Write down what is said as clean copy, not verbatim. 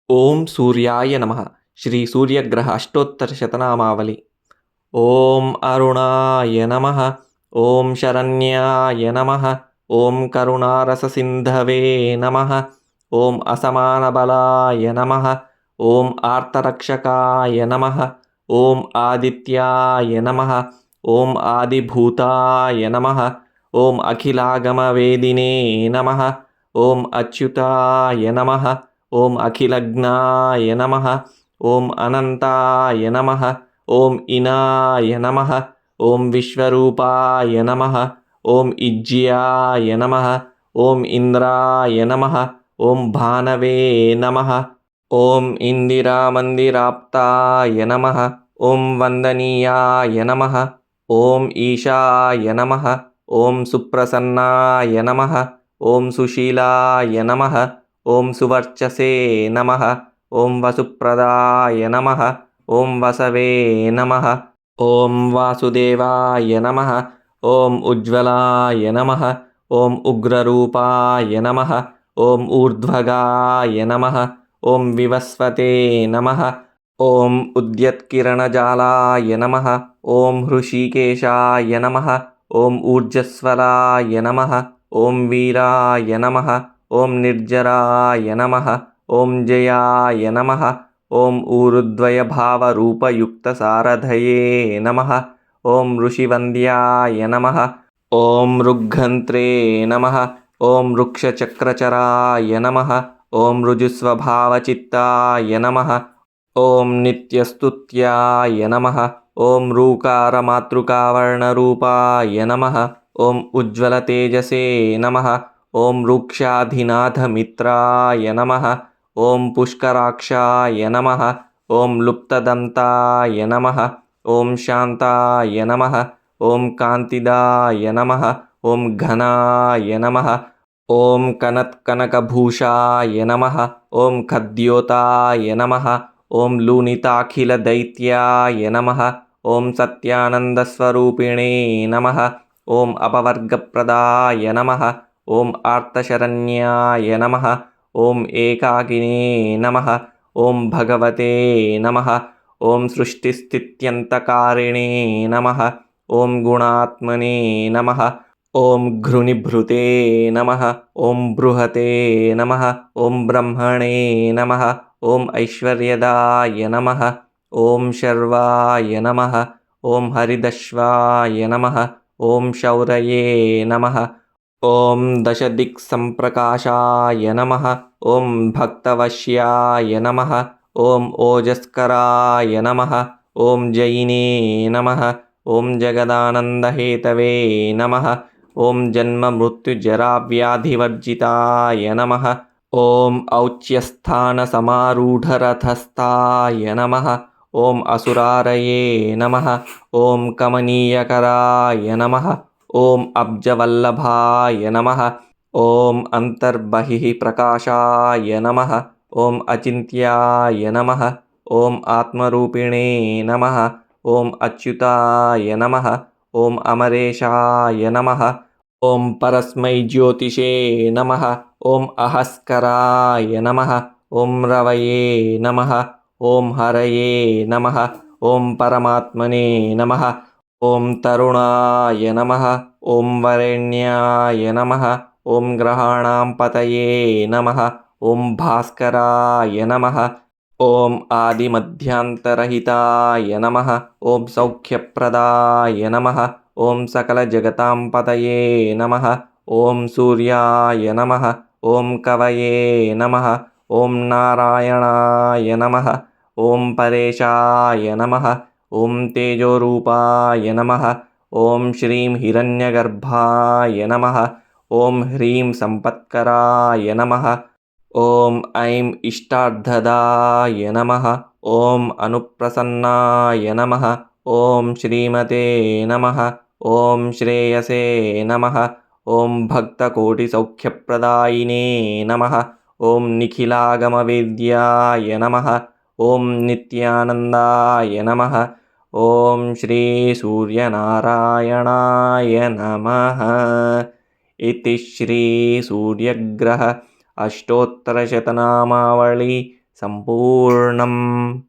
ఓం సూర్యాయ నమః. శ్రీ సూర్యగ్రహ అష్టోత్తర శతనామావళి. ఓం అరుణాయ నమః. ఓం శరణ్యాయ నమః. ఓం కరుణారససింధవే నమః. ఓం అసమానబలాయ నమః. ఓం ఆర్తరక్షకాయ నమః. ఓం ఆదిత్యాయ నమః. ఓం ఆదిభూతాయ నమః. ఓం అఖిలాగమవేదినే నమః. ఓం అచ్యుతాయ నమః. ఓం అఖిలజ్ఞాయ నమః. ఓం అనంతాయ నమః. ఓం ఇనాయ నమః. ఓం విశ్వరూపాయ నమః. ఓం ఇజ్యాయ నమః. ఓం ఇంద్రాయ నమః. ఓం భానవే నమః. ఓం ఇందిరామందిరాప్తాయ నమః. ఓం వందనీయాయ నమః. ఓం ఈశాయ నమః. ఓం సుప్రసన్నాయ నమః. ఓం సుశీలాయ నమః. ఓం సువర్చసే నమః. ఓం వసుప్రదాయ నమః. ఓం వసవే నమః. ఓం వాసుదేవాయ నమః. ఓం ఉజ్వలాయ నమః. ఓం ఉగ్రరూపాయ నమః. ఓం ఊర్ధ్వగాయ నమః. ఓం వివస్వతే నమః. ఓం ఉద్యత్కిరణజాలాయ నమః. ఓం హృషీకేశాయ నమః. ఓం ఊర్జస్వలాయ నమః. ఓం వీరాయ నమః. ఓం నిర్జరాయ నమః. ఓం జయాయ నమః. ఓం ఊరుద్వయభావరూపయుక్తసారథయే నమః. ఓం ఋషివంద్యాయ నమః. ఓం రుగ్గంత్రే నమః. ఓం వృక్షచక్రచరాయ నమః. ఓం రుజుస్వభావచిత్తాయ నమః. ఓం నిత్యస్తుత్యాయ నమః. ఓం రూకారమాతృకావర్ణరూపాయ నమః. ఓం ఉజ్వలతేజసే నమః. ఓం వృక్షాధినాథమిత్రాయ నమః. ఓం పుష్కరాక్షాయ నమః. ఓం లుప్తదంతాయ నమః. ఓం శాంతాయ నమః. ఓం కాంతిదాయ నమః. ఓం ఘనాయ నమః. ఓం కనత్కనకభూషాయ నమః. ఓం ఖద్యోతాయ నమః. ఓం లూనితాఖిలదైత్యాయ నమః. ఓం సత్యానందస్వరూపిణే నమః. ఓం అపవర్గప్రదాయ నమః. ఓం ఆర్తశరణ్యాయ నమః. ఓం ఏకాకినే నమః. ఓం భగవతే నమః. ఓం సృష్టిస్థిత్యంతకారిణే నమః. ఓం గుణాత్మనే నమః. ఓం ఘృనిభృతే నమః. ఓం బృహతే నమః. ఓం బ్రహ్మణే నమః. ఓం ఐశ్వర్యదాయ నమః. ఓం శర్వాయ నమః. ఓం హరిదశ్వాయ నమః. ఓం శౌరయే నమః. ఓం దశదిక్సంప్రకాశాయ నమః. ఓం భక్తవశ్యాయ నమః. ఓం ఓజస్కరాయ నమః. ఓం జయినే నమః. ఓం జగదానందహేతవే నమః. ఓం జన్మమృత్యుజరావ్యాధివర్జితాయ నమః. ఓం ఔచ్యస్థానసమారూఢరథస్థాయ నమః. ఓం అసురారయే నమః. ఓం కమనీయకరాయ నమః. ఓం అబ్జవల్లభాయ నమః. ఓం అంతర్బహిః ప్రకాశాయ నమః. ఓం అచింత్యాయ నమః. ఓం ఆత్మరూపిణే నమః. ఓం అచ్యుతాయ నమః. ఓం అమరేశాయ నమః. ఓం పరస్మై జ్యోతిషే నమః. ఓం అహస్కరాయ నమః. ఓం రవయే నమః. ఓం హరయే నమః. ఓం పరమాత్మనే నమః. ఓం తరుణాయ నమః. ఓం వరేణ్యాయ నమః. ఓం గ్రహాణాం పతయే నమః. ఓం భాస్కరాయ నమః. ఓం ఆదిమధ్యాంతరహితాయ నమః. ఓం సౌఖ్యప్రదాయ నమః. ఓం సకలజగతాం పతయే నమః. ఓం సూర్యాయ నమః. ఓం కవయే నమః. ఓం నారాయణాయ నమః. ఓం పరేశాయ నమః. ఓం తేజోరూపాయ నమః. ఓం శ్రీం హిరణ్యగర్భాయ నమః. ఓం హ్రీం సంపత్కరాయ నమః. ఓం ఐం ఇష్టార్థదాయ నమః. ఓం అనుప్రసన్నాయ నమః. ఓం శ్రీమతే నమః. ఓం శ్రేయసే నమః. ఓం భక్తకోటిసౌఖ్యప్రదాయినే నమః. ఓం నిఖిలాగమవేద్యాయ నమః. ఓం నిత్యానందాయ నమః. ఓం శ్రీ సూర్యనారాయణాయ నమః. ఇతి శ్రీ సూర్యగ్రహ అష్టోత్తరశతనామావళి सम्पूर्णम्।